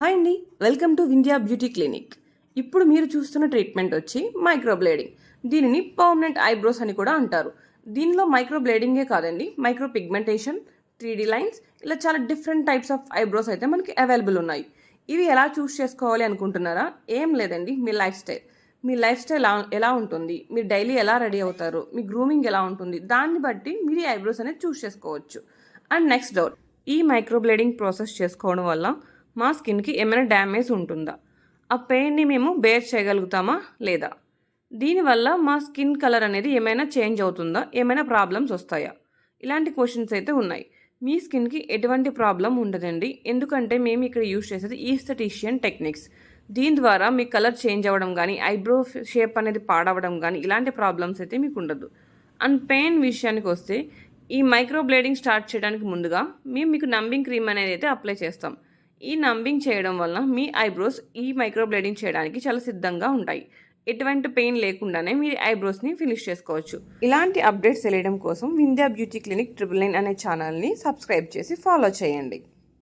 Hi అండి, welcome to Vindhya beauty clinic. ఇప్పుడు మీరు చూస్తున్న ట్రీట్మెంట్ వచ్చి మైక్రోబ్లేడింగ్. దీనిని పర్మనెంట్ ఐబ్రోస్ అని కూడా అంటారు. దీనిలో మైక్రోబ్లేడింగే కాదండి, మైక్రో పిగ్మెంటేషన్, 3D లైన్స్, ఇలా చాలా డిఫరెంట్ టైప్స్ ఆఫ్ ఐబ్రోస్ అయితే మనకి అవైలబుల్ ఉన్నాయి. ఇవి ఎలా చూస్ చేసుకోవాలి అనుకుంటున్నారా? ఏం లేదండి, మీ లైఫ్ స్టైల్ ఎలా ఉంటుంది, మీరు డైలీ ఎలా రెడీ అవుతారు, మీ గ్రూమింగ్ ఎలా ఉంటుంది, దాన్ని బట్టి మీరు ఈ ఐబ్రోస్ అనేది చూస్ చేసుకోవచ్చు. అండ్ నెక్స్ట్ డౌట్, ఈ మైక్రోబ్లేడింగ్ ప్రాసెస్ చేసుకోవడం వల్ల మా స్కిన్కి ఏమైనా డ్యామేజ్ ఉంటుందా, ఆ పెయిన్ని మేము బేర్ చేయగలుగుతామా లేదా, దీనివల్ల మా స్కిన్ కలర్ అనేది ఏమైనా చేంజ్ అవుతుందా, ఏమైనా ప్రాబ్లమ్స్ వస్తాయా, ఇలాంటి క్వశ్చన్స్ అయితే ఉన్నాయి. మీ స్కిన్కి ఎటువంటి ప్రాబ్లం ఉండదండి, ఎందుకంటే మేము ఇక్కడ యూజ్ చేసేది ఈస్థెటిషియన్ టెక్నిక్స్. దీని ద్వారా మీ కలర్ చేంజ్ అవ్వడం కానీ, ఐబ్రో షేప్ అనేది పాడవడం కానీ, ఇలాంటి ప్రాబ్లమ్స్ అయితే మీకు ఉండదు. అండ్ పెయిన్ విషయానికి వస్తే, ఈ మైక్రోబ్లేడింగ్ స్టార్ట్ చేయడానికి ముందుగా మేము మీకు నంబింగ్ క్రీమ్ అనేది అయితే అప్లై చేస్తాం. ఈ నంబింగ్ చేయడం వల్ల మీ ఐబ్రోస్ ఈ మైక్రోబ్లేడింగ్ చేయడానికి చాలా సిద్ధంగా ఉంటాయి. ఎటువంటి పెయిన్ లేకుండానే మీ ఐబ్రోస్ని ఫినిష్ చేసుకోవచ్చు. ఇలాంటి అప్డేట్స్ తెలియడం కోసం వింధ్యా బ్యూటీ క్లినిక్ 999 అనే ఛానల్ని సబ్స్క్రైబ్ చేసి ఫాలో చేయండి.